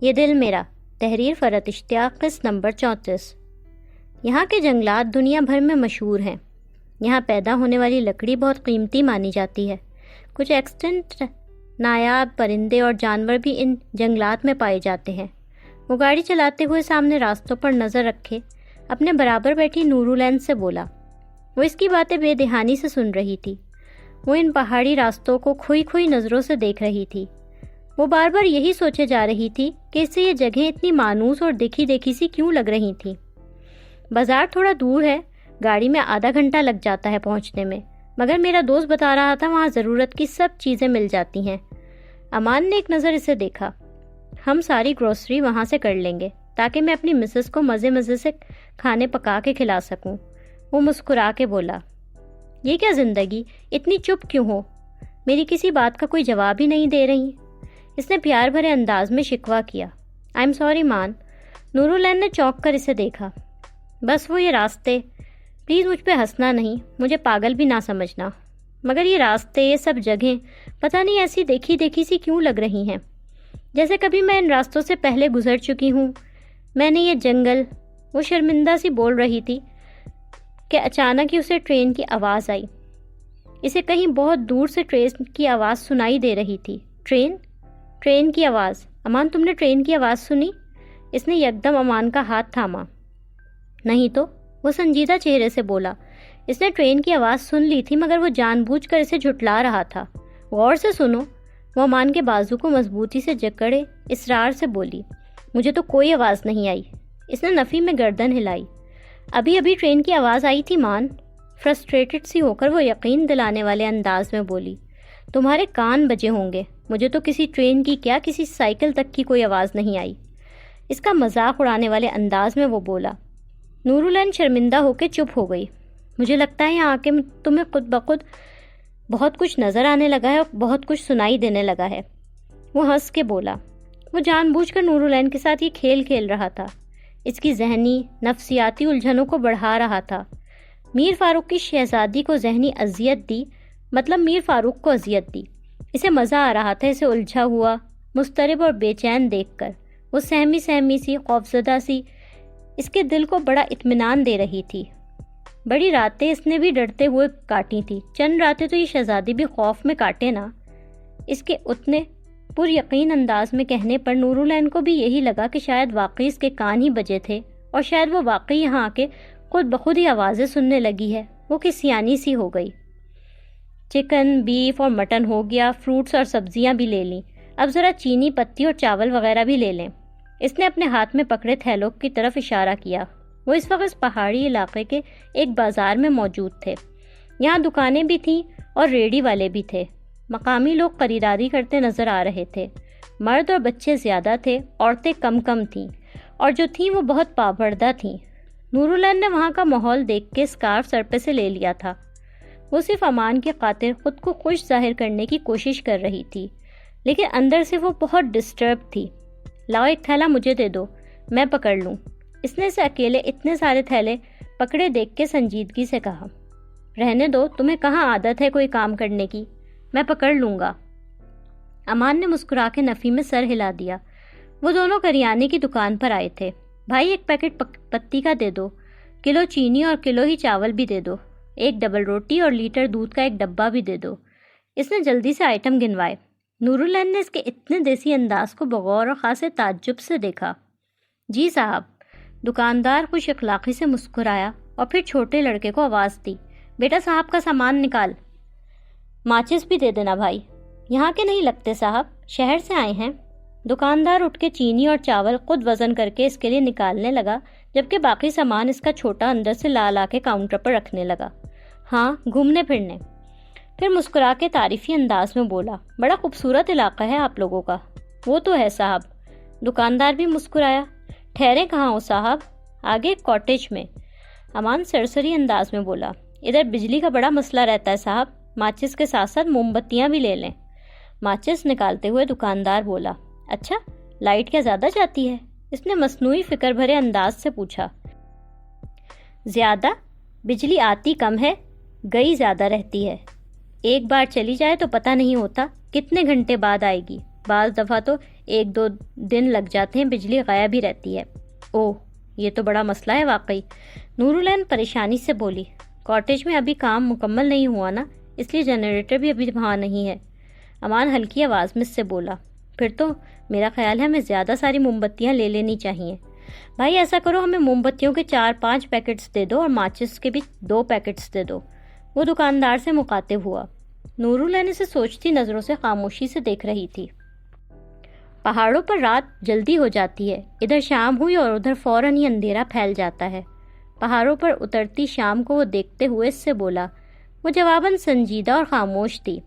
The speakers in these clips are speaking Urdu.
یہ دل میرا، تحریر فرحت اشتیاق، قسط نمبر 34۔ یہاں کے جنگلات دنیا بھر میں مشہور ہیں۔ یہاں پیدا ہونے والی لکڑی بہت قیمتی مانی جاتی ہے۔ کچھ ایکسٹنٹ نایاب پرندے اور جانور بھی ان جنگلات میں پائے جاتے ہیں۔ وہ گاڑی چلاتے ہوئے سامنے راستوں پر نظر رکھے اپنے برابر بیٹھی نورالعین سے بولا۔ وہ اس کی باتیں بے دھیانی سے سن رہی تھی۔ وہ ان پہاڑی راستوں کو کھوئی کھوئی نظروں سے دیکھ رہی تھی۔ وہ بار بار یہی سوچے جا رہی تھی کہ اس سے یہ جگہیں اتنی مانوس اور دیکھی دیکھی سی کیوں لگ رہی تھیں۔ بازار تھوڑا دور ہے، گاڑی میں آدھا گھنٹہ لگ جاتا ہے پہنچنے میں، مگر میرا دوست بتا رہا تھا وہاں ضرورت کی سب چیزیں مل جاتی ہیں۔ امان نے ایک نظر اسے دیکھا۔ ہم ساری گروسری وہاں سے کر لیں گے تاکہ میں اپنی مسز کو مزے مزے سے کھانے پکا کے کھلا سکوں۔ وہ مسکرا کے بولا، یہ کیا زندگی، اتنی چپ کیوں ہو؟ میری کسی بات کا کوئی جواب ہی نہیں دے رہی۔ اس نے پیار بھرے انداز میں شکوہ کیا۔ آئی ایم سوری مان۔ نورالعین نے چونک کر اسے دیکھا۔ بس وہ یہ راستے، پلیز مجھ پہ ہنسنا نہیں، مجھے پاگل بھی نہ سمجھنا، مگر یہ راستے، یہ سب جگہیں پتہ نہیں ایسی دیکھی دیکھی سی کیوں لگ رہی ہیں، جیسے کبھی میں ان راستوں سے پہلے گزر چکی ہوں۔ میں نے یہ جنگل، وہ شرمندہ سی بول رہی تھی کہ اچانک ہی اسے ٹرین کی آواز آئی۔ اسے کہیں بہت دور سے ٹرین کی آواز سنائی دے رہی تھی۔ ٹرین کی آواز؟ امان، تم نے ٹرین کی آواز سنی؟ اس نے یکدم امان کا ہاتھ تھاما۔ نہیں تو، وہ سنجیدہ چہرے سے بولا۔ اس نے ٹرین کی آواز سن لی تھی، مگر وہ جان بوجھ کر اسے جھٹلا رہا تھا۔ غور سے سنو۔ وہ امان کے بازو کو مضبوطی سے جکڑے اصرار سے بولی۔ مجھے تو کوئی آواز نہیں آئی۔ اس نے نفی میں گردن ہلائی۔ ابھی ابھی ٹرین کی آواز آئی تھی مان۔ فرسٹریٹڈ سی ہو کر وہ یقین دلانے والے انداز میں بولی۔ تمہارے کان بجے ہوں گے، مجھے تو کسی ٹرین کی کیا، کسی سائیکل تک کی کوئی آواز نہیں آئی۔ اس کا مذاق اڑانے والے انداز میں وہ بولا۔ نورالعین شرمندہ ہو کے چپ ہو گئی۔ مجھے لگتا ہے یہاں آ کے تمہیں خود بخود بہت کچھ نظر آنے لگا ہے اور بہت کچھ سنائی دینے لگا ہے۔ وہ ہنس کے بولا۔ وہ جان بوجھ کر نورالعین کے ساتھ یہ کھیل رہا تھا، اس کی ذہنی نفسیاتی الجھنوں کو بڑھا رہا تھا۔ میر فاروق کی شہزادی کو ذہنی اذیت دی، مطلب میر فاروق کو اذیت دی۔ اسے مزہ آ رہا تھا اسے الجھا ہوا، مضطرب اور بے چین دیکھ کر۔ وہ سہمی سی، خوفزدہ سی، اس کے دل کو بڑا اطمینان دے رہی تھی۔ بڑی راتیں اس نے بھی ڈرتے ہوئے کاٹی تھی، چند راتیں تو یہ شہزادی بھی خوف میں کاٹے نا۔ اس کے اتنے پر یقین انداز میں کہنے پر نورالعین کو بھی یہی لگا کہ شاید واقعی اس کے کان ہی بجے تھے، اور شاید وہ واقعی یہاں آ کے خود بخود ہی آوازیں سننے لگی ہے۔ وہ کس سیانی سی ہو گئی۔ چکن، بیف اور مٹن ہو گیا، فروٹس اور سبزیاں بھی لے لیں، اب ذرا چینی پتی اور چاول وغیرہ بھی لے لیں۔ اس نے اپنے ہاتھ میں پکڑے تھیلوں کی طرف اشارہ کیا۔ وہ اس وقت اس پہاڑی علاقے کے ایک بازار میں موجود تھے۔ یہاں دکانیں بھی تھیں اور ریڑھی والے بھی تھے۔ مقامی لوگ خریداری کرتے نظر آ رہے تھے۔ مرد اور بچے زیادہ تھے، عورتیں کم تھیں، اور جو تھیں وہ بہت پابردہ تھیں۔ نورالعین نے وہاں کا ماحول دیکھ کے اسکارف سر پہ سے لے لیا تھا۔ وہ صرف امان کی خاطر خود کو خوش ظاہر کرنے کی کوشش کر رہی تھی، لیکن اندر سے وہ بہت ڈسٹرب تھی۔ لاؤ ایک تھیلا مجھے دے دو، میں پکڑ لوں۔ اس نے اسے اکیلے اتنے سارے تھیلے پکڑے دیکھ کے سنجیدگی سے کہا۔ رہنے دو، تمہیں کہاں عادت ہے کوئی کام کرنے کی، میں پکڑ لوں گا۔ امان نے مسکرا کے نفی میں سر ہلا دیا۔ وہ دونوں کریانے کی دکان پر آئے تھے۔ بھائی ایک پیکٹ پتی کا دے دو، کلو چینی اور کلو ہی چاول بھی دے دو، ایک ڈبل روٹی اور لیٹر دودھ کا ایک ڈبہ بھی دے دو۔ اس نے جلدی سے آئٹم گنوائے۔ نورالعین نے اس کے اتنے دیسی انداز کو بغور اور خاصے تعجب سے دیکھا۔ جی صاحب۔ دکاندار خوش اخلاقی سے مسکرایا اور پھر چھوٹے لڑکے کو آواز دی، بیٹا صاحب کا سامان نکال۔ ماچس بھی دے دینا بھائی۔ یہاں کے نہیں لگتے صاحب، شہر سے آئے ہیں۔ دکاندار اٹھ کے چینی اور چاول خود وزن کر کے اس کے لیے نکالنے لگا، جبکہ باقی سامان اس کا چھوٹا اندر سے لا کے کاؤنٹر پر رکھنے لگا۔ ہاں، گھومنے پھرنے۔ پھر مسکرا کے تعریفی انداز میں بولا، بڑا خوبصورت علاقہ ہے آپ لوگوں کا۔ وہ تو ہے صاحب۔ دکاندار بھی مسکرایا۔ ٹھہرے کہاں ہو صاحب؟ آگے کاٹیج میں۔ امان سرسری انداز میں بولا، ادھر بجلی کا بڑا مسئلہ رہتا ہے صاحب، ماچس کے ساتھ ساتھ موم بتیاں بھی لے لیں۔ ماچس نکالتے ہوئے دکاندار بولا، اچھا لائٹ کیا زیادہ جاتی ہے؟ اس نے مصنوعی فکر بھرے انداز سے پوچھا۔ زیادہ؟ بجلی آتی کم ہے، گئی زیادہ رہتی ہے۔ ایک بار چلی جائے تو پتہ نہیں ہوتا کتنے گھنٹے بعد آئے گی، بعض دفعہ تو 1-2 دن لگ جاتے ہیں، بجلی غائب ہی رہتی ہے۔ اوہ، یہ تو بڑا مسئلہ ہے واقعی، نورالعین پریشانی سے بولی۔ کاٹیج میں ابھی کام مکمل نہیں ہوا نا، اس لیے جنریٹر بھی ابھی وہاں نہیں ہے۔ امان ہلکی آواز میں سے بولا۔ پھر تو میرا خیال ہے ہمیں زیادہ ساری موم بتیاں لے لینی چاہیے۔ بھائی ایسا کرو، ہمیں موم بتیوں کے 4-5 پیکٹس دے دو اور ماچس کے بھی 2 پیکٹس دے دو، وہ دکاندار سے مخاطب ہوا۔ نورالعین اسے سوچتی نظروں سے خاموشی سے دیکھ رہی تھی۔ پہاڑوں پر رات جلدی ہو جاتی ہے، ادھر شام ہوئی اور ادھر فوراً ہی اندھیرا پھیل جاتا ہے۔ پہاڑوں پر اترتی شام کو وہ دیکھتے ہوئے اس سے بولا۔ وہ جواباً سنجیدہ اور خاموش تھی۔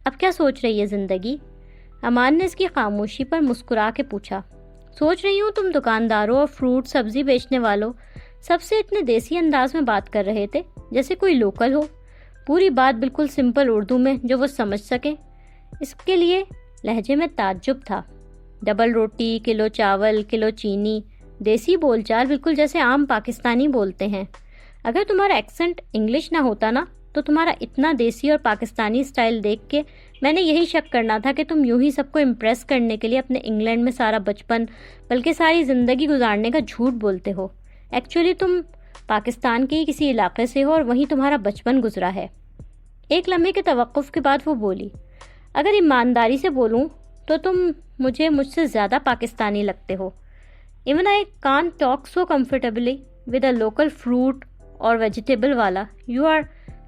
اب کیا سوچ رہی ہے زندگی؟ امان نے اس کی خاموشی پر مسکرا کے پوچھا۔ سوچ رہی ہوں تم دکانداروں اور فروٹ سبزی بیچنے والوں سب سے اتنے دیسی انداز میں بات کر رہے تھے جیسے کوئی لوکل ہو، پوری بات بالکل سمپل اردو میں جو وہ سمجھ سکیں۔ اس کے لیے لہجے میں تعجب تھا۔ ڈبل روٹی، کلو چاول، کلو چینی، دیسی بول چال بالکل جیسے عام پاکستانی بولتے ہیں۔ اگر تمہارا ایکسنٹ انگلش نہ ہوتا نا تو تمہارا اتنا دیسی اور پاکستانی سٹائل دیکھ کے میں نے یہی شک کرنا تھا کہ تم یوں ہی سب کو امپریس کرنے کے لیے اپنے انگلینڈ میں سارا بچپن بلکہ ساری زندگی گزارنے کا جھوٹ بولتے ہو۔ ایکچولی تم پاکستان کے ہی کسی علاقے سے ہو اور وہیں تمہارا بچپن گزرا ہے۔ ایک لمحے کے توقف کے بعد وہ بولی، اگر ایمانداری سے بولوں تو تم مجھ سے زیادہ پاکستانی لگتے ہو۔ Even I can't talk so comfortably with a local fruit اور ویجیٹیبل والا. You are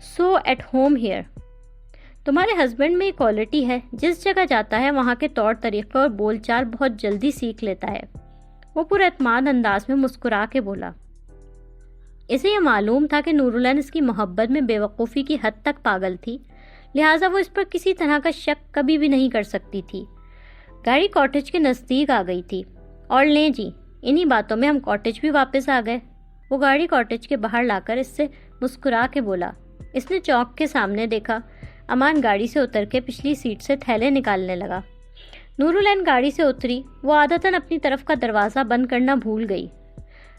so at home here. تمہارے ہسبینڈ میں یہ کوالٹی ہے، جس جگہ جاتا ہے وہاں کے طور طریقے اور بول چال بہت جلدی سیکھ لیتا ہے۔ وہ پورا اعتماد انداز میں مسکرا کے بولا۔ اسے یہ معلوم تھا کہ نورالعین اس کی محبت میں بے وقوفی کی حد تک پاگل تھی، لہٰذا وہ اس پر کسی طرح کا شک کبھی بھی نہیں کر سکتی تھی۔ گاڑی کاٹیج کے نزدیک آ گئی تھی، اور لیں جی، انہی باتوں میں ہم کاٹیج بھی واپس آ گئے۔ وہ گاڑی کاٹیج کے باہر لا کر اس سے مسکرا کے بولا۔ اس نے چوک کے سامنے دیکھا۔ امان گاڑی سے اتر کے پچھلی سیٹ سے تھیلے نکالنے لگا۔ نورالعین گاڑی سے اتری۔ وہ عادتاً اپنی طرف کا دروازہ بند کرنا بھول گئی۔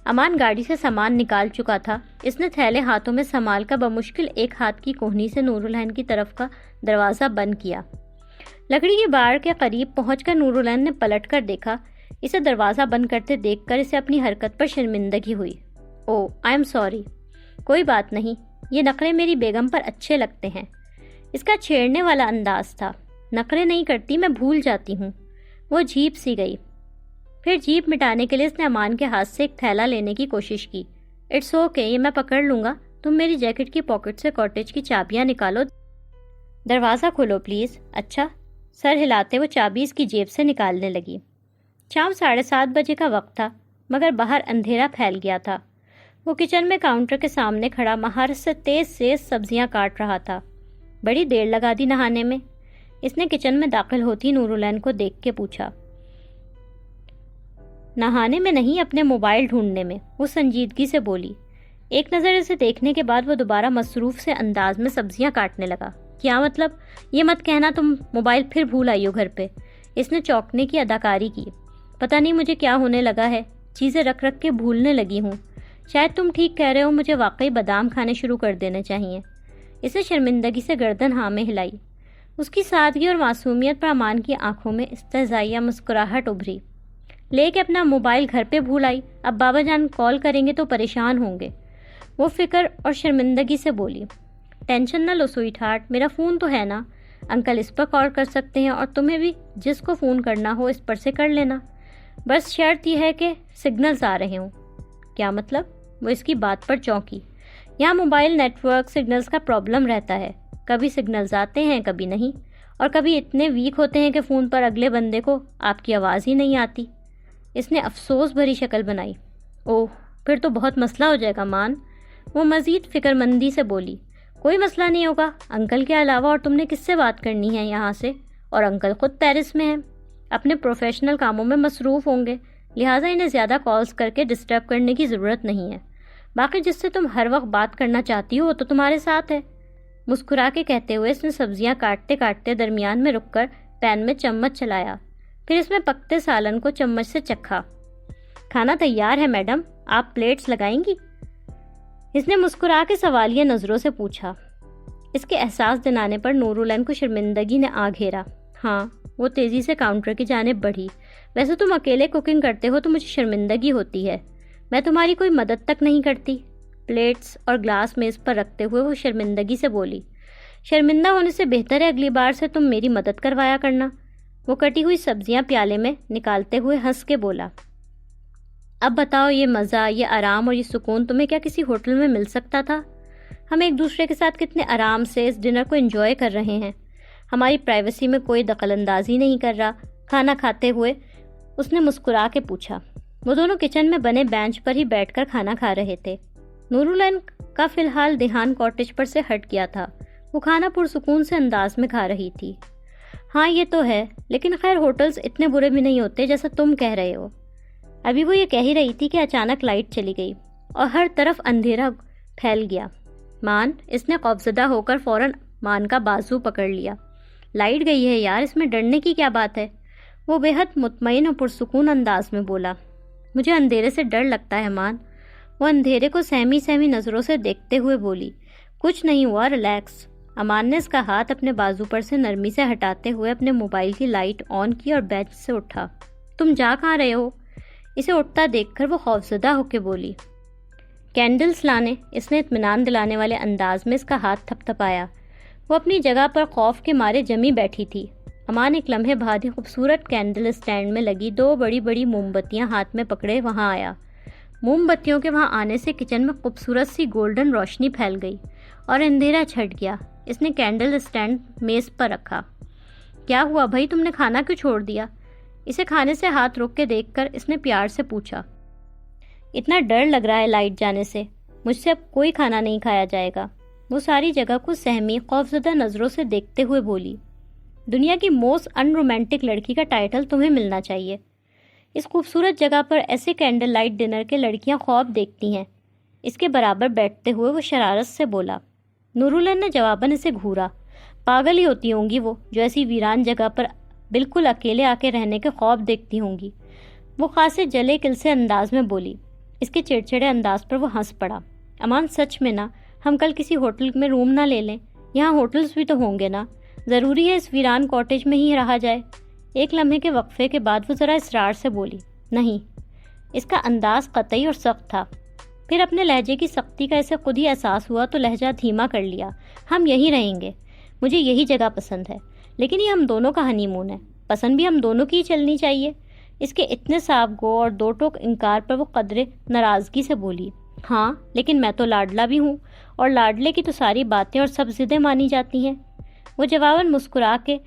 امان گاڑی سے سامان نکال چکا تھا۔ اس نے تھیلے ہاتھوں میں سنبھال کر بمشکل ایک ہاتھ کی کوہنی سے نورالعین کی طرف کا دروازہ بند کیا۔ لکڑی کی بار کے قریب پہنچ کر نورالعین نے پلٹ کر دیکھا۔ اسے دروازہ بند کرتے دیکھ کر اسے اپنی حرکت پر شرمندگی ہوئی۔ او آئی ایم سوری۔ کوئی بات نہیں، یہ نخرے میری بیگم پر اچھے لگتے ہیں۔ اس کا چھیڑنے والا انداز تھا۔ نخرے نہیں کرتی، میں بھول جاتی ہوں۔ وہ جھیپ سی گئی۔ پھر جھیپ مٹانے کے لیے اس نے امان کے ہاتھ سے ایک تھیلا لینے کی کوشش کی۔ اٹس اوکے، یہ میں پکڑ لوں گا۔ تم میری جیکٹ کی پاکٹ سے کاٹیج کی چابیاں نکالو، دروازہ کھولو پلیز۔ اچھا۔ سر ہلاتے وہ چابی اس کی جیب سے نکالنے لگی۔ شام 7:30 بجے کا وقت تھا، مگر باہر اندھیرا پھیل گیا تھا۔ وہ کچن میں کاؤنٹر کے سامنے کھڑا مہارت سے تیز سبزیاں کاٹ رہا تھا۔ بڑی دیر لگا دی نہانے میں؟ اس نے کچن میں داخل ہوتی نورالعین کو دیکھ کے پوچھا۔ نہانے میں نہیں، اپنے موبائل ڈھونڈنے میں، وہ سنجیدگی سے بولی۔ ایک نظر اسے دیکھنے کے بعد وہ دوبارہ مصروف سے انداز میں سبزیاں کاٹنے لگا۔ کیا مطلب؟ یہ مت کہنا تم موبائل پھر بھول آئی ہو گھر پہ۔ اس نے چونکنے کی اداکاری کی۔ پتہ نہیں مجھے کیا ہونے لگا ہے، چیزیں رکھ رکھ کے بھولنے لگی ہوں۔ شاید تم ٹھیک کہہ رہے ہو، مجھے واقعی بادام کھانے شروع کر دینے چاہیے۔ اس نے شرمندگی سے گردن ہاں میں ہلائی۔ اس کی سادگی اور معصومیت پر امان کی آنکھوں میں استہزائیہ مسکراہٹ ابھری۔ لے کے اپنا موبائل گھر پہ بھول آئی، اب بابا جان کال کریں گے تو پریشان ہوں گے۔ وہ فکر اور شرمندگی سے بولی۔ ٹینشن نہ لو سوئٹ ہارٹ، میرا فون تو ہے نا، انکل اس پر کال کر سکتے ہیں، اور تمہیں بھی جس کو فون کرنا ہو اس پر سے کر لینا۔ بس شرط یہ ہے کہ سگنلز آ رہے ہوں۔ کیا مطلب؟ وہ اس کی بات پر چونکی۔ یہاں موبائل نیٹ ورک سگنلز کا پرابلم رہتا ہے، کبھی سگنلز آتے ہیں کبھی نہیں، اور کبھی اتنے ویک ہوتے ہیں کہ فون پر اگلے بندے کو آپ کی آواز ہی نہیں آتی۔ اس نے افسوس بھری شکل بنائی۔ اوہ، پھر تو بہت مسئلہ ہو جائے گا مان۔ وہ مزید فکر مندی سے بولی۔ کوئی مسئلہ نہیں ہوگا، انکل کے علاوہ اور تم نے کس سے بات کرنی ہے یہاں سے؟ اور انکل خود پیرس میں ہیں، اپنے پروفیشنل کاموں میں مصروف ہوں گے، لہٰذا انہیں زیادہ کالز کر کے ڈسٹرب کرنے کی ضرورت نہیں ہے۔ باقی جس سے تم ہر وقت بات کرنا چاہتی ہو وہ تو تمہارے ساتھ ہے۔ مسکرا کے کہتے ہوئے اس نے سبزیاں کاٹتے کاٹتے درمیان میں رک کر پین میں چمچ چلایا، پھر اس میں پکتے سالن کو چمچ سے چکھا۔ کھانا تیار ہے میڈم، آپ پلیٹس لگائیں گی؟ اس نے مسکرا کے سوالیہ نظروں سے پوچھا۔ اس کے احساس دلانے پر نورالعین کو شرمندگی نے آ گھیرا۔ ہاں، وہ تیزی سے کاؤنٹر کی جانب بڑھی۔ ویسے تم اکیلے کوکنگ کرتے ہو تو مجھے شرمندگی ہوتی ہے، میں تمہاری کوئی مدد تک نہیں کرتی۔ پلیٹس اور گلاس میز پر رکھتے ہوئے وہ شرمندگی سے بولی۔ شرمندہ ہونے سے بہتر ہے اگلی بار سے تم میری مدد کروایا کرنا۔ وہ کٹی ہوئی سبزیاں پیالے میں نکالتے ہوئے ہنس کے بولا۔ اب بتاؤ، یہ مزہ، یہ آرام اور یہ سکون تمہیں کیا کسی ہوٹل میں مل سکتا تھا؟ ہم ایک دوسرے کے ساتھ کتنے آرام سے اس ڈنر کو انجوائے کر رہے ہیں، ہماری پرائیویسی میں کوئی دخل اندازی نہیں کر رہا۔ کھانا کھاتے ہوئے اس نے مسکرا کے پوچھا۔ وہ دونوں کچن میں بنے بینچ پر ہی بیٹھ کر کھانا کھا رہے تھے۔ نورالعین کا فی الحال دھیان کاٹیج پر سے ہٹ گیا تھا۔ وہ کھانا پرسکون سے انداز میں کھا رہی تھی۔ ہاں یہ تو ہے، لیکن خیر ہوٹلز اتنے برے بھی نہیں ہوتے جیسا تم کہہ رہے ہو۔ ابھی وہ یہ کہہ ہی رہی تھی کہ اچانک لائٹ چلی گئی اور ہر طرف اندھیرا پھیل گیا۔ مان، اس نے خوفزدہ ہو کر فوراً مان کا بازو پکڑ لیا۔ لائٹ گئی ہے یار، اس میں ڈرنے کی کیا بات ہے؟ وہ بے حد مطمئن اور پرسکون انداز میں بولا۔ مجھے اندھیرے سے ڈر لگتا ہے مان۔ وہ اندھیرے کو سہمی سہمی نظروں سے دیکھتے ہوئے بولی۔ کچھ نہیں ہوا، ریلیکس۔ امان نے اس کا ہاتھ اپنے بازو پر سے نرمی سے ہٹاتے ہوئے اپنے موبائل کی لائٹ آن کی اور بینچ سے اٹھا۔ تم جا کہاں رہے ہو؟ اسے اٹھتا دیکھ کر وہ خوفزدہ ہو کے بولی۔ کینڈلز لانے، اس نے اطمینان دلانے والے انداز میں اس کا ہاتھ تھپ تھپایا۔ وہ اپنی جگہ پر خوف کے مارے جمی بیٹھی تھی۔ امان ایک لمحے بعد ہی خوبصورت کینڈل اسٹینڈ میں لگی 2 بڑی بڑی موم بتیاں ہاتھ میں پکڑے وہاں آیا۔ موم بتیوں کے وہاں آنے سے کچن میں خوبصورت سی گولڈن روشنی پھیل گئی اور اندھیرا چھٹ گیا۔ اس نے کینڈل اسٹینڈ میز پر رکھا۔ کیا ہوا بھائی، تم نے کھانا کیوں چھوڑ دیا؟ اسے کھانے سے ہاتھ روک کے دیکھ کر اس نے پیار سے پوچھا۔ اتنا ڈر لگ رہا ہے لائٹ جانے سے، مجھ سے اب کوئی کھانا نہیں کھایا جائے گا۔ وہ ساری جگہ کو سہمی خوفزدہ نظروں سے دیکھتے ہوئے بولی۔ دنیا کی موسٹ ان رومانٹک لڑکی کا ٹائٹل تمہیں ملنا چاہیے۔ اس خوبصورت جگہ پر ایسے کینڈل لائٹ ڈنر کے لڑکیاں خواب دیکھتی ہیں۔ اس کے برابر بیٹھتے ہوئے وہ شرارت سے بولا۔ نورالعین نے جواباً اسے گھورا۔ پاگل ہی ہوتی ہوں گی وہ، جو ایسی ویران جگہ پر بالکل اکیلے آ کے رہنے کے خواب دیکھتی ہوں گی، وہ خاصے جلے کل سے انداز میں بولی۔ اس کے چڑچڑے انداز پر وہ ہنس پڑا۔ امان سچ میں نا، ہم کل کسی ہوٹل میں روم نہ لے لیں؟ یہاں ہوٹلز بھی تو ہوں گے نا، ضروری ہے اس ویران کاٹیج میں ہی رہا جائے؟ ایک لمحے کے وقفے کے بعد وہ ذرا اصرار سے بولی۔ نہیں۔ اس کا انداز قطعی اور سخت تھا۔ پھر اپنے لہجے کی سختی کا اسے خود ہی احساس ہوا تو لہجہ دھیما کر لیا۔ ہم یہیں رہیں گے، مجھے یہی جگہ پسند ہے، لیکن یہ ہم دونوں کا ہنی مون ہے، پسند بھی ہم دونوں کی ہی چلنی چاہیے۔ اس کے اتنے صاف گو اور 2 ٹوک انکار پر وہ قدرے ناراضگی سے بولی۔ ہاں، لیکن میں تو لاڈلا بھی ہوں، اور لاڈلے کی تو ساری باتیں اور سب ضدیں مانی جاتی ہیں۔ وہ جواباً مسکرا کے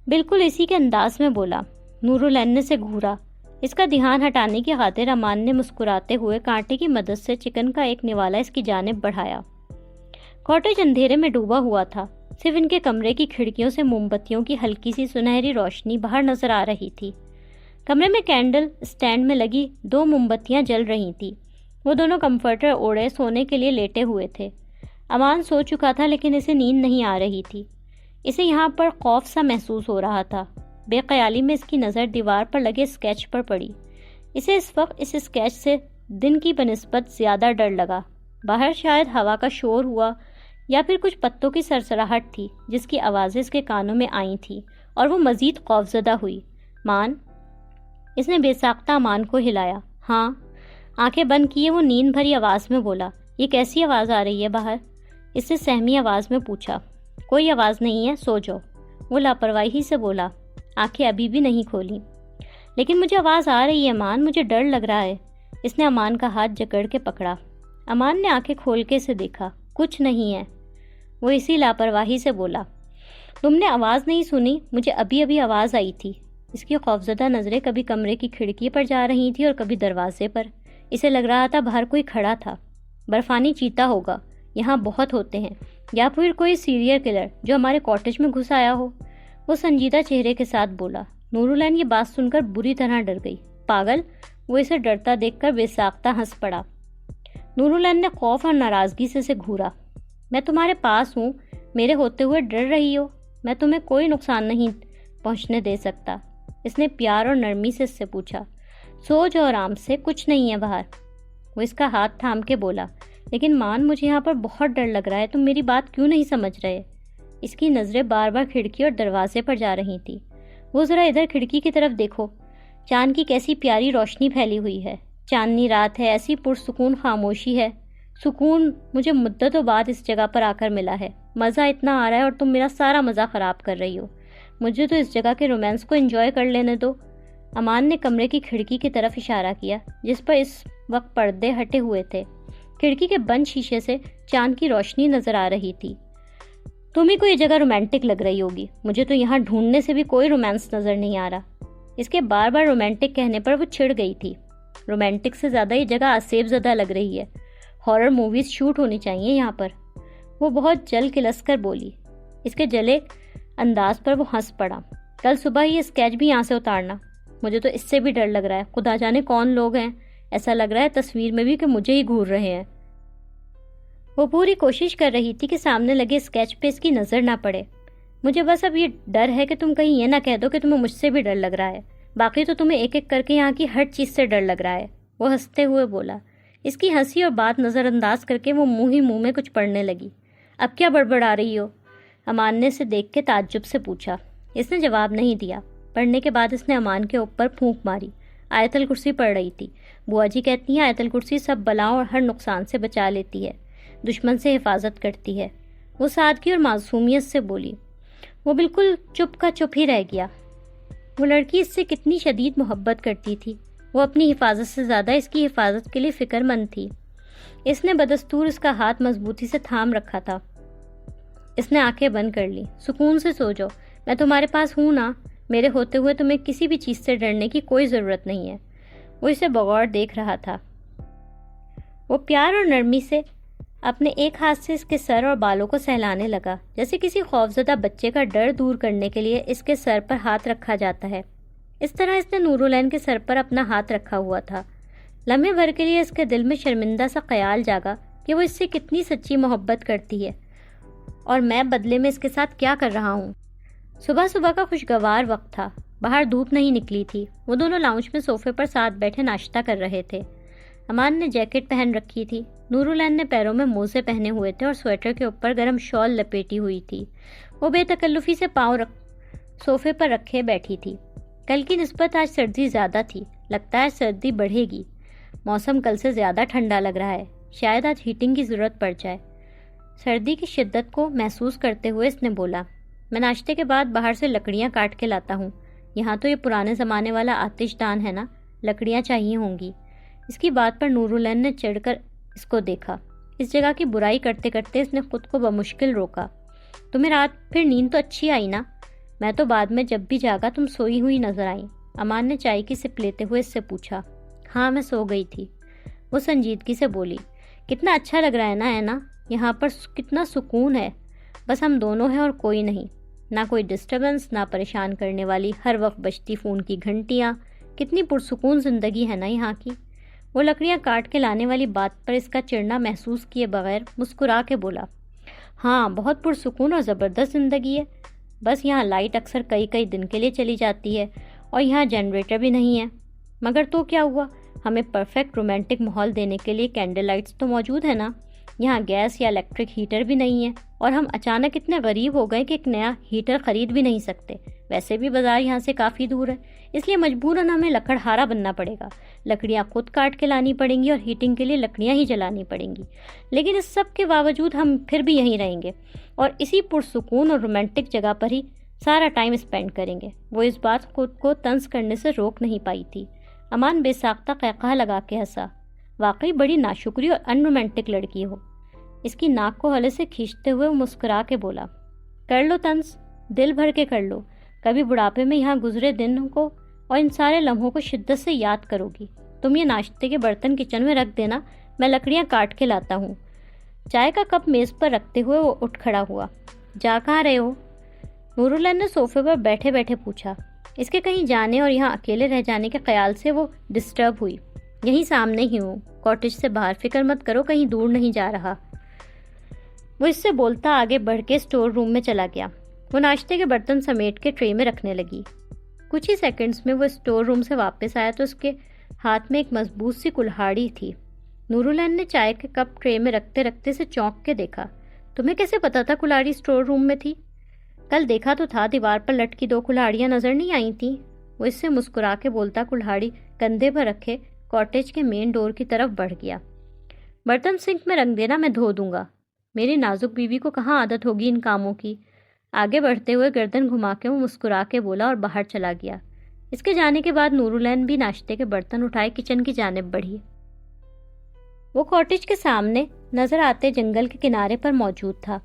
بالکل اسی کے انداز میں بولا۔ نورالعین نے سے گھورا۔ اس کا دھیان ہٹانے کی خاطر امان نے مسکراتے ہوئے کانٹے کی مدد سے چکن کا ایک نوالا اس کی جانب بڑھایا۔ کاٹیج اندھیرے میں ڈوبا ہوا تھا، صرف ان کے کمرے کی کھڑکیوں سے موم بتیوں کی ہلکی سی سنہری روشنی باہر نظر آ رہی تھی۔ کمرے میں کینڈل اسٹینڈ میں لگی 2 موم بتیاں جل رہی تھیں۔ وہ دونوں کمفرٹر اوڑھے سونے کے لیے لیٹے ہوئے تھے۔ امان سو چکا تھا لیکن اسے نیند نہیں آ رہی تھی۔ اسے یہاں پر خوف سا محسوس ہو رہا تھا۔ بے خیالی میں اس کی نظر دیوار پر لگے اسکیچ پر پڑی۔ اسے اس وقت اس اسکیچ سے دن کی بنسبت زیادہ ڈر لگا۔ باہر شاید ہوا کا شور ہوا یا پھر کچھ پتوں کی سرسراہٹ تھی جس کی آوازیں اس کے کانوں میں آئی تھیں اور وہ مزید خوفزدہ ہوئی۔ مان، اس نے بے ساختہ امان کو ہلایا۔ ہاں، آنکھیں بند کیے وہ نیند بھری آواز میں بولا۔ یہ کیسی آواز آ رہی ہے باہر؟ اس سے سہمی آواز میں پوچھا۔ کوئی آواز نہیں ہے، سو جاؤ، وہ لاپرواہی سے بولا، آنکھیں ابھی بھی نہیں کھولی۔ لیکن مجھے آواز آ رہی ہے امان، مجھے ڈر لگ رہا ہے۔ اس نے امان کا ہاتھ جکڑ کے پکڑا۔ امان نے آنکھیں کھول کے اسے دیکھا۔ کچھ نہیں ہے، وہ اسی لاپرواہی سے بولا۔ تم نے آواز نہیں سنی؟ مجھے ابھی ابھی آواز آئی تھی۔ اس کی خوفزدہ نظریں کبھی کمرے کی کھڑکی پر جا رہی تھیں اور کبھی دروازے پر۔ اسے لگ رہا تھا باہر کوئی کھڑا تھا۔ برفانی چیتا ہوگا، یہاں بہت ہوتے ہیں، یا پھر کوئی سیریل کلر جو ہمارے کاٹیج میں گھس آیا ہو، وہ سنجیدہ چہرے کے ساتھ بولا۔ نورالعین یہ بات سن کر بری طرح ڈر گئی۔ پاگل، وہ اسے ڈرتا دیکھ کر بے ساختہ ہنس پڑا۔ نورالعین نے خوف اور ناراضگی سے اسے گھورا۔ میں تمہارے پاس ہوں، میرے ہوتے ہوئے ڈر رہی ہو؟ میں تمہیں کوئی نقصان نہیں پہنچنے دے سکتا۔ اس نے پیار اور نرمی سے اس سے پوچھا۔ سو جاؤ آرام سے، کچھ نہیں ہے باہر۔ وہ اس کا ہاتھ تھام کے بولا۔ لیکن مان، مجھے یہاں پر بہت ڈر لگ رہا ہے، تم میری بات کیوں نہیں سمجھ رہے؟ اس کی نظریں بار بار کھڑکی اور دروازے پر جا رہی تھیں۔ وہ ذرا ادھر کھڑکی کی طرف دیکھو، چاند کی کیسی پیاری روشنی پھیلی ہوئی ہے، چاندنی رات ہے، ایسی پرسکون خاموشی ہے۔ سکون مجھے مدتوں بعد اس جگہ پر آ کر ملا ہے، مزہ اتنا آ رہا ہے اور تم میرا سارا مزہ خراب کر رہی ہو۔ مجھے تو اس جگہ کے رومانس کو انجوائے کر لینے دو۔ امان نے کمرے کی کھڑکی کی طرف اشارہ کیا جس پر اس وقت پردے ہٹے ہوئے تھے۔ کھڑکی کے بند شیشے سے چاند کی روشنی نظر آ رہی تھی۔ تمہیں کو یہ جگہ رومانٹک لگ رہی ہوگی، مجھے تو یہاں ڈھونڈنے سے بھی کوئی رومانس نظر نہیں آ رہا۔ اس کے بار بار رومانٹک کہنے پر وہ چڑ گئی تھی۔ رومانٹک سے زیادہ یہ جگہ آسیب زدہ لگ رہی ہے، ہارر موویز شوٹ ہونی چاہیے یہاں پر۔ وہ بہت جل کلس کر بولی۔ اس کے جلے انداز پر وہ ہنس پڑا۔ کل صبح یہ اسکیچ بھی یہاں سے اتارنا، مجھے تو اس سے بھی ڈر لگ رہا ہے، خدا جانے کون لوگ ہیں، ایسا لگ رہا ہے تصویر میں بھی کہ مجھے ہی گھور رہے ہیں۔ وہ پوری کوشش کر رہی تھی کہ سامنے لگے اسکیچ پہ اس کی نظر نہ پڑے۔ مجھے بس اب یہ ڈر ہے کہ تم کہیں یہ نہ کہہ دو کہ تمہیں مجھ سے بھی ڈر لگ رہا ہے، باقی تو تمہیں ایک ایک کر کے یہاں کی ہر چیز سے ڈر لگ رہا ہے، وہ ہنستے ہوئے بولا۔ اس کی ہنسی اور بات نظر انداز کر کے وہ منہ ہی منہ میں کچھ پڑھنے لگی۔ اب کیا بڑبڑا رہی ہو؟ امان نے اسے دیکھ کے تعجب سے پوچھا۔ اس نے جواب نہیں دیا۔ پڑھنے کے بعد اس نے امان کے اوپر پھونک ماری۔ آیت الکرسی پڑھ رہی تھی۔ بوا جی کہتی ہیں آیت الکرسی سب بلاؤں اور ہر نقصان سے بچا لیتی ہے، دشمن سے حفاظت کرتی ہے۔ وہ سادگی اور معصومیت سے بولی۔ وہ بالکل چپ کا چپ ہی رہ گیا۔ وہ لڑکی اس سے کتنی شدید محبت کرتی تھی، وہ اپنی حفاظت سے زیادہ اس کی حفاظت کے لیے فکر مند تھی۔ اس نے بدستور اس کا ہاتھ مضبوطی سے تھام رکھا تھا۔ اس نے آنکھیں بند کر لی۔ سکون سے سو جاؤ، میں تمہارے پاس ہوں نا، میرے ہوتے ہوئے تمہیں کسی بھی چیز سے ڈرنے کی کوئی ضرورت نہیں ہے۔ وہ اسے بغور دیکھ رہا تھا۔ وہ پیار اور نرمی سے اپنے ایک ہاتھ سے اس کے سر اور بالوں کو سہلانے لگا، جیسے کسی خوفزدہ بچے کا ڈر دور کرنے کے لیے اس کے سر پر ہاتھ رکھا جاتا ہے۔ اس طرح اس نے نورالعین کے سر پر اپنا ہاتھ رکھا ہوا تھا۔ لمحے بھر کے لیے اس کے دل میں شرمندہ سا خیال جاگا کہ وہ اس سے کتنی سچی محبت کرتی ہے اور میں بدلے میں اس کے ساتھ کیا کر رہا ہوں۔ صبح صبح کا خوشگوار وقت تھا، باہر دھوپ نہیں نکلی تھی۔ وہ دونوں لاؤنج میں صوفے پر ساتھ بیٹھے ناشتہ کر رہے تھے۔ امان نے جیکٹ پہن رکھی تھی، نورالعین نے پیروں میں موزے پہنے ہوئے تھے اور سویٹر کے اوپر گرم شال لپیٹی ہوئی تھی۔ وہ بے تکلفی سے پاؤں صوفے پر رکھے بیٹھی تھی۔ کل کی نسبت آج سردی زیادہ تھی، لگتا ہے سردی بڑھے گی۔ موسم کل سے زیادہ ٹھنڈا لگ رہا ہے، شاید آج ہیٹنگ کی ضرورت پڑ جائے۔ سردی کی شدت کو محسوس کرتے ہوئے اس نے بولا، میں ناشتے کے بعد باہر سے لکڑیاں کاٹ کے لاتا ہوں، یہاں تو یہ پرانے زمانے والا آتش دان ہے نا، لکڑیاں چاہیے ہوں گی۔ اس کی بات پر نورالعین نے چڑھ کر اس کو دیکھا۔ اس جگہ کی برائی کرتے کرتے اس نے خود کو بمشکل روکا۔ تمہیں رات پھر نیند تو اچھی آئی نا؟ میں تو بعد میں جب بھی جاگا تم سوئی ہوئی نظر آئیں۔ امان نے چائے کی سپ لیتے ہوئے اس سے پوچھا۔ ہاں میں سو گئی تھی، وہ سنجیدگی سے بولی۔ کتنا اچھا لگ رہا ہے نا یہاں پر کتنا سکون ہے، بس ہم دونوں ہیں اور کوئی نہیں، نہ کوئی ڈسٹربنس، نہ پریشان کرنے والی ہر وقت بجتی فون کی گھنٹیاں۔ کتنی پرسکون زندگی ہے نا یہاں کی۔ وہ لکڑیاں کاٹ کے لانے والی بات پر اس کا چڑنا محسوس کیے بغیر مسکرا کے بولا، ہاں بہت پرسکون اور زبردست زندگی ہے، بس یہاں لائٹ اکثر کئی دن کے لیے چلی جاتی ہے اور یہاں جنریٹر بھی نہیں ہے، مگر تو کیا ہوا، ہمیں پرفیکٹ رومانٹک ماحول دینے کے لیے کینڈل لائٹس تو موجود ہے نا۔ یہاں گیس یا الیکٹرک ہیٹر بھی نہیں ہے اور ہم اچانک اتنے غریب ہو گئے کہ ایک نیا ہیٹر خرید بھی نہیں سکتے۔ ویسے بھی بازار یہاں سے کافی دور ہے، اس لیے مجبوراً ہمیں لکڑہارا بننا پڑے گا، لکڑیاں خود کاٹ کے لانی پڑیں گی اور ہیٹنگ کے لیے لکڑیاں ہی جلانی پڑیں گی، لیکن اس سب کے باوجود ہم پھر بھی یہیں رہیں گے اور اسی پرسکون اور رومانٹک جگہ پر ہی سارا ٹائم اسپینڈ کریں گے۔ وہ اس بات خود کو طنز کرنے سے روک نہیں پائی تھی۔ امان بے ساختہ قہقہہ لگا کے ہنسا، واقعی بڑی ناشکری اور ان رومانٹک لڑکی ہو۔ اس کی ناک کو ہلے سے کھینچتے ہوئے وہ مسکرا کے بولا، کر لو طنز، دل بھر کے کر لو، کبھی بڑھاپے میں یہاں گزرے دن کو اور ان سارے لمحوں کو شدت سے یاد کرو گی۔ تم یہ ناشتے کے برتن کچن میں رکھ دینا، میں لکڑیاں کاٹ کے لاتا ہوں۔ چائے کا کپ میز پر رکھتے ہوئے وہ اٹھ کھڑا ہوا۔ جا کہاں رہے ہو؟ نورالعین نے صوفے پر بیٹھے بیٹھے پوچھا۔ اس کے کہیں جانے اور یہاں اکیلے رہ جانے کے خیال سے وہ ڈسٹرب ہوئی۔ یہیں سامنے ہی ہوں، کاٹیج سے باہر، فکر مت کرو کہیں دور نہیں جا رہا۔ وہ اس سے بولتا آگے بڑھ کے اسٹور روم میں چلا گیا۔ وہ ناشتے کے برتن سمیٹ کے ٹرے میں رکھنے لگی۔ کچھ ہی سیکنڈز میں وہ اسٹور روم سے واپس آیا تو اس کے ہاتھ میں ایک مضبوط سی کلہاڑی تھی۔ نورالعین نے چائے کے کپ ٹرے میں رکھتے رکھتے سے چونک کے دیکھا۔ تمہیں کیسے پتا تھا کلہاڑی اسٹور روم میں تھی؟ کل دیکھا تو تھا دیوار پر لٹکی 2 کلہاڑیاں نظر نہیں آئی تھیں؟ وہ اس سے مسکرا کے بولتا کلہاڑی کندھے پر رکھے کاٹیج کے مین ڈور کی طرف بڑھ گیا۔ برتن سنک میں رکھ دینا، میں دھو دوں گا۔ میری نازک بیوی کو کہاں عادت ہوگی ان کاموں کی۔ آگے بڑھتے ہوئے گردن گھما کے وہ مسکرا کے بولا اور باہر چلا گیا۔ اس کے جانے کے بعد نورالعین بھی ناشتے کے برتن اٹھائے کچن کی جانب بڑھی۔ وہ کاٹیج کے سامنے نظر آتے جنگل کے کنارے پر موجود تھا۔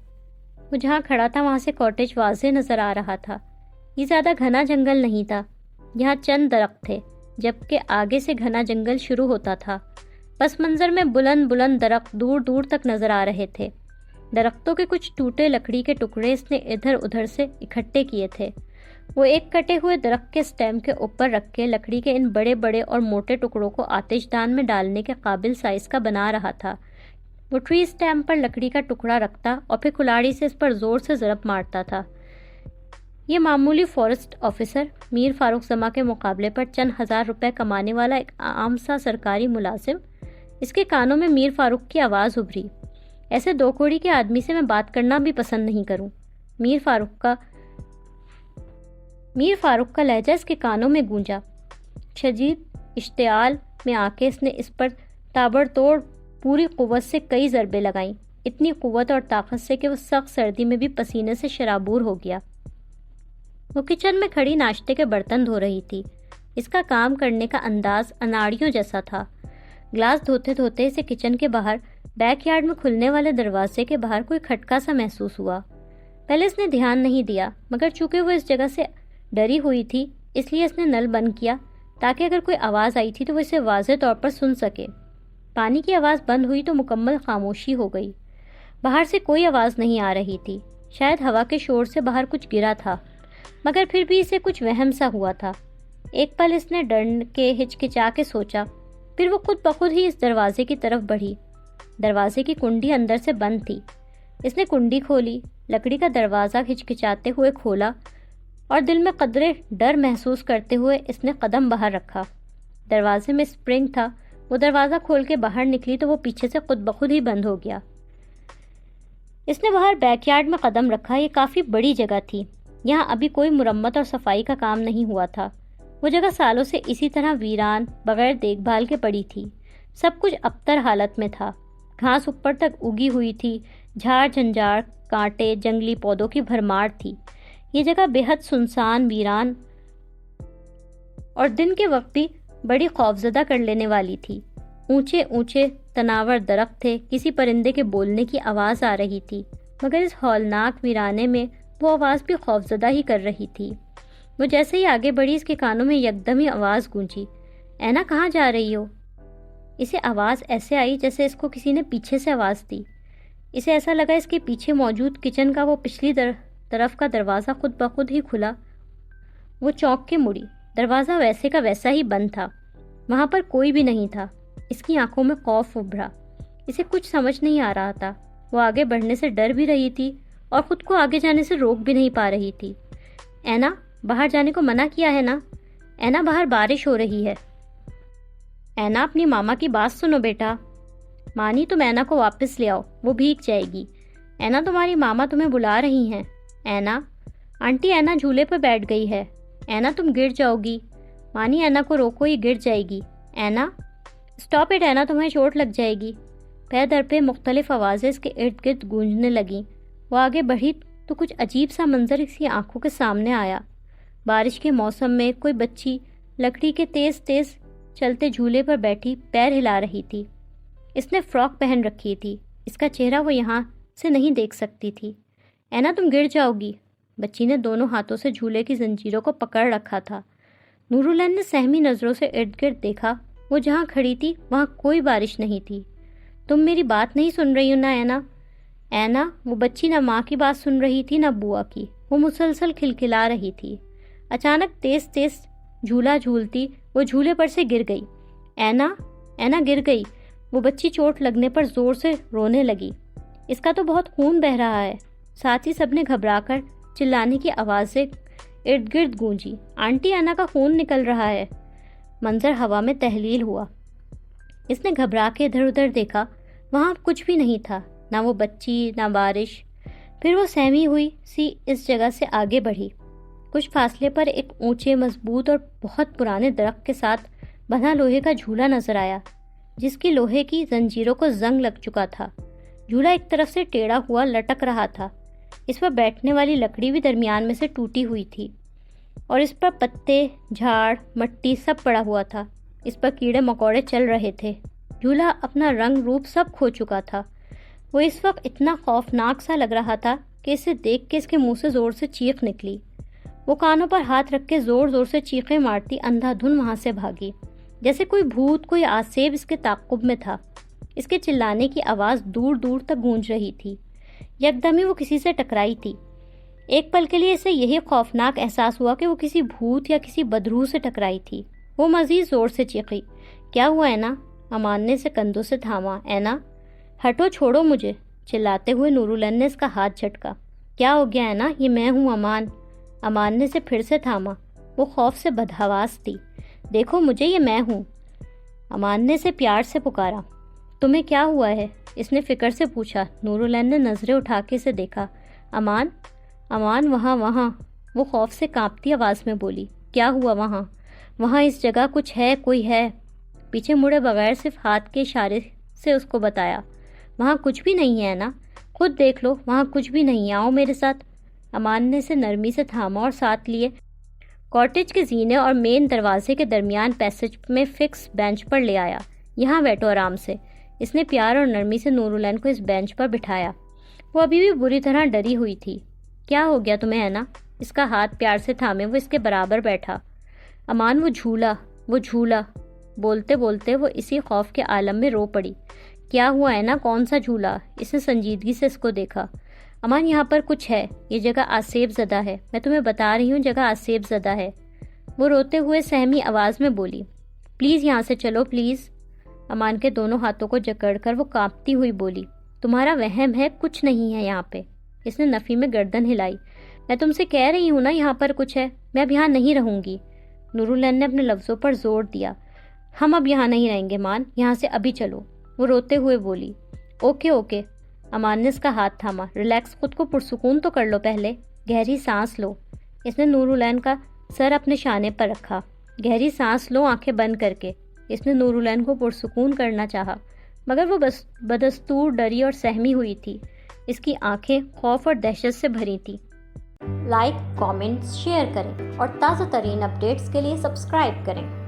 وہ جہاں کھڑا تھا وہاں سے کاٹیج واضح نظر آ رہا تھا۔ یہ زیادہ گھنا جنگل نہیں تھا، یہاں چند درخت تھے، جبکہ آگے سے گھنا جنگل شروع ہوتا تھا۔ پس منظر میں بلند بلند درخت دور دور تک نظر آ رہے تھے۔ درختوں کے کچھ ٹوٹے لکڑی کے ٹکڑے اس نے ادھر ادھر سے اکٹھے کیے تھے۔ وہ ایک کٹے ہوئے درخت کے سٹیم کے اوپر رکھ کے لکڑی کے ان بڑے بڑے اور موٹے ٹکڑوں کو آتش دان میں ڈالنے کے قابل سائز کا بنا رہا تھا۔ وہ ٹری سٹیم پر لکڑی کا ٹکڑا رکھتا اور پھر کلاڑی سے اس پر زور سے ضرب مارتا تھا۔ یہ معمولی فارسٹ آفیسر، میر فاروق زماں کے مقابلے پر چند ہزار روپے کمانے والا ایک عام سا سرکاری ملازم، اس کے کانوں میں میر فاروق کی آواز ابھری۔ ایسے 2 کوڑی کے آدمی سے میں بات کرنا بھی پسند نہیں کروں۔ میر فاروق کا لہجہ اس کے کانوں میں گونجا۔ شدید اشتعال میں آ کے اس نے اس پر تابڑتوڑ پوری قوت سے کئی ضربیں لگائیں، اتنی قوت اور طاقت سے کہ وہ سخت سردی میں بھی پسینے سے شرابور ہو گیا۔ وہ کچن میں کھڑی ناشتے کے برتن دھو رہی تھی۔ اس کا کام کرنے کا انداز اناڑیوں جیسا تھا۔ گلاس دھوتے دھوتے اسے کچن کے باہر بیک یارڈ میں کھلنے والے دروازے کے باہر کوئی کھٹکا سا محسوس ہوا۔ پہلے اس نے دھیان نہیں دیا، مگر چونکہ وہ اس جگہ سے ڈری ہوئی تھی اس لیے اس نے نل بند کیا تاکہ اگر کوئی آواز آئی تھی تو وہ اسے واضح طور پر سن سکے۔ پانی کی آواز بند ہوئی تو مکمل خاموشی ہو گئی۔ باہر سے کوئی آواز نہیں آ رہی تھی۔ شاید ہوا کے شور سے باہر کچھ گرا تھا، مگر پھر بھی اسے کچھ وہم سا ہوا تھا۔ ایک پل اس نے ڈر کے ہچکچا کے سوچا، پھر وہ خود بخود ہی اس دروازے کی طرف بڑھی۔ دروازے کی کنڈی اندر سے بند تھی۔ اس نے کنڈی کھولی، لکڑی کا دروازہ ہچکچاتے ہوئے کھولا اور دل میں قدرے ڈر محسوس کرتے ہوئے اس نے قدم باہر رکھا۔ دروازے میں سپرنگ تھا۔ وہ دروازہ کھول کے باہر نکلی تو وہ پیچھے سے خود بخود ہی بند ہو گیا۔ اس نے باہر بیک یارڈ میں قدم رکھا۔ یہ کافی بڑی جگہ تھی۔ یہاں ابھی کوئی مرمت اور صفائی کا کام نہیں ہوا تھا۔ وہ جگہ سالوں سے اسی طرح ویران بغیر دیکھ بھال کے پڑی تھی۔ سب کچھ ابتر حالت میں تھا۔ گھاس اوپر تک اگی ہوئی تھی، جھاڑ جھنجھاڑ، کانٹے، جنگلی پودوں کی بھرمار تھی۔ یہ جگہ بے حد سنسان، ویران اور دن کے وقت بھی بڑی خوفزدہ کر لینے والی تھی۔ اونچے اونچے تناور درخت تھے، کسی پرندے کے بولنے کی آواز آ رہی تھی، مگر اس ہولناک ویرانے میں وہ آواز بھی خوفزدہ ہی کر رہی تھی۔ وہ جیسے ہی آگے بڑھی اس کے کانوں میں یکدم ہی آواز گونجی، اینا کہاں جا رہی ہو؟ اسے آواز ایسے آئی جیسے اس کو کسی نے پیچھے سے آواز دی۔ اسے ایسا لگا اس کے پیچھے موجود کچن کا وہ پچھلی طرف کا دروازہ خود بخود ہی کھلا۔ وہ چونک کے مڑی۔ دروازہ ویسے کا ویسا ہی بند تھا، وہاں پر کوئی بھی نہیں تھا۔ اس کی آنکھوں میں خوف ابھرا۔ اسے کچھ سمجھ نہیں آ رہا تھا۔ وہ آگے بڑھنے سے ڈر بھی رہی تھی اور خود کو آگے جانے سے روک بھی نہیں پا رہی تھی۔ اینا، باہر جانے کو منع کیا ہے نا؟ اینا، باہر بارش ہو رہی ہے۔ اینا، اپنی ماما کی بات سنو بیٹا۔ مانی، تم اینا کو واپس لے آؤ، وہ بھیگ جائے گی۔ اینا، تمہاری ماما تمہیں بلا رہی ہیں۔ اینا، آنٹی، اینا جھولے پر بیٹھ گئی ہے۔ اینا، تم گر جاؤ گی۔ مانی، اینا کو روکو، یہ گر جائے گی۔ اینا، اسٹاپ اٹ اینا، تمہیں چوٹ لگ جائے گی۔ پے در پہ مختلف آوازیں اس کے ارد گرد گونجنے لگیں۔ وہ آگے بڑھی تو کچھ عجیب سا منظر اس کی آنکھوں کے سامنے آیا۔ بارش کے موسم میں کوئی بچی لکڑی کے تیز تیز چلتے جھولے پر بیٹھی پیر ہلا رہی تھی۔ اس نے فراک پہن رکھی تھی، اس کا چہرہ وہ یہاں سے نہیں دیکھ سکتی تھی۔ اینا، تم گر جاؤ گی۔ بچی نے دونوں ہاتھوں سے جھولے کی زنجیروں کو پکڑ رکھا تھا۔ نورالعین نے سہمی نظروں سے ارد گرد دیکھا۔ وہ جہاں کھڑی تھی وہاں کوئی بارش نہیں تھی۔ تم میری بات نہیں سن رہی ہو نا اینا؟ اینا، وہ بچی نہ ماں کی بات سن رہی تھی نہ بوا کی۔ وہ مسلسل کھلکھلا رہی تھی۔ اچانک تیز تیز جھولا جھولتی وہ جھولے پر سے گر گئی۔ اینا، اینا گر گئی۔ وہ بچی چوٹ لگنے پر زور سے رونے لگی۔ اس کا تو بہت خون بہہ رہا ہے۔ ساتھ ہی سب نے گھبرا کر چلانے کی آوازیں ارد گرد گونجی۔ آنٹی، اینا کا خون نکل رہا ہے۔ منظر ہوا میں تحلیل ہوا۔ اس نے گھبرا کے ادھر ادھر دیکھا، وہاں کچھ بھی نہیں تھا، نہ وہ بچی، نہ بارش، پھر وہ سہمی ہوئی سی اس جگہ سے آگے بڑھی۔ کچھ فاصلے پر ایک اونچے، مضبوط اور بہت پرانے درخت کے ساتھ بندھا لوہے کا جھولا نظر آیا، جس کی لوہے کی زنجیروں کو زنگ لگ چکا تھا۔ جھولا ایک طرف سے ٹیڑھا ہوا لٹک رہا تھا۔ اس پر بیٹھنے والی لکڑی بھی درمیان میں سے ٹوٹی ہوئی تھی اور اس پر پتے، جھاڑ، مٹی سب پڑا ہوا تھا۔ اس پر کیڑے مکوڑے چل رہے تھے۔ جھولا اپنا رنگ روپ سب کھو چکا تھا۔ وہ اس وقت اتنا خوفناک سا لگ رہا تھا کہ اسے دیکھ کے اس کے منہ سے زور سے چیخ نکلی۔ وہ کانوں پر ہاتھ رکھ کے زور زور سے چیخیں مارتی اندھا دھن وہاں سے بھاگی، جیسے کوئی بھوت، کوئی آسیب اس کے تعاقب میں تھا۔ اس کے چلانے کی آواز دور دور تک گونج رہی تھی۔ یکدم ہی وہ کسی سے ٹکرائی تھی۔ ایک پل کے لیے اسے یہی خوفناک احساس ہوا کہ وہ کسی بھوت یا کسی بدروح سے ٹکرائی تھی۔ وہ مزید زور سے چیخی، کیا ہوا اینا؟ امان نے اسے کندھوں سے تھاما۔ اینا، ہٹو، چھوڑو مجھے، چلاتے ہوئے نورالعین نے اس کا ہاتھ جھٹکا۔ کیا ہو گیا اینا؟ یہ میں ہوں، امان۔ امان نے اسے پھر سے تھاما۔ وہ خوف سے بدحواس تھی۔ دیکھو مجھے، یہ میں ہوں۔ امان نے اسے پیار سے پکارا۔ تمہیں کیا ہوا ہے؟ اس نے فکر سے پوچھا۔ نورالعین نے نظریں اٹھا کے اسے دیکھا۔ امان، امان، وہاں، وہاں، وہ خوف سے کانپتی آواز میں بولی۔ کیا ہوا وہاں؟ وہاں اس جگہ کچھ ہے، کوئی ہے۔ پیچھے مڑے بغیر صرف ہاتھ کے اشارے سے اس کو بتایا۔ وہاں کچھ بھی نہیں ہے نا، خود دیکھ لو، وہاں کچھ بھی نہیں ہے، آؤ میرے ساتھ۔ امان نے اسے نرمی سے تھاما اور ساتھ لیے کاٹیج کے زینے اور مین دروازے کے درمیان پیسج میں فکس بینچ پر لے آیا۔ یہاں بیٹھو آرام سے۔ اس نے پیار اور نرمی سے نورالعین کو اس بینچ پر بٹھایا۔ وہ ابھی بھی بری طرح ڈری ہوئی تھی۔ کیا ہو گیا تمہیں اینا؟ اس کا ہاتھ پیار سے تھامے وہ اس کے برابر بیٹھا۔ امان، وہ جھولا، وہ جھولا۔ بولتے بولتے وہ اسی خوف کے عالم میں رو پڑی۔ کیا ہوا اینا؟ کون سا جھولا؟ اس نے سنجیدگی سے اس کو دیکھا۔ امان، یہاں پر کچھ ہے، یہ جگہ آسیب زدہ ہے، میں تمہیں بتا رہی ہوں، جگہ آسیب زدہ ہے۔ وہ روتے ہوئے سہمی آواز میں بولی۔ پلیز یہاں سے چلو، پلیز۔ امان کے دونوں ہاتھوں کو جکڑ کر وہ کانپتی ہوئی بولی۔ تمہارا وہم ہے، کچھ نہیں ہے یہاں پہ۔ اس نے نفی میں گردن ہلائی۔ میں تم سے کہہ رہی ہوں نا یہاں پر کچھ ہے، میں اب یہاں نہیں رہوں گی۔ نورالعین نے اپنے لفظوں پر زور دیا۔ ہم اب یہاں نہیں رہیں گے مان، یہاں سے ابھی چلو، وہ روتے ہوئے بولی۔ Okay okay. امان نے اس کا ہاتھ تھاما۔ ریلیکس، خود کو پرسکون تو کر لو پہلے، گہری سانس لو۔ اس نے نورالعین کا سر اپنے شانے پر رکھا۔ گہری سانس لو، آنکھیں بند کر کے۔ اس نے نورالعین کو پرسکون کرنا چاہا، مگر وہ بدستور ڈری اور سہمی ہوئی تھی۔ اس کی آنکھیں خوف اور دہشت سے بھری تھیں۔ لائک، کامنٹس، شیئر کریں اور تازہ ترین اپڈیٹس کے لیے سبسکرائب کریں۔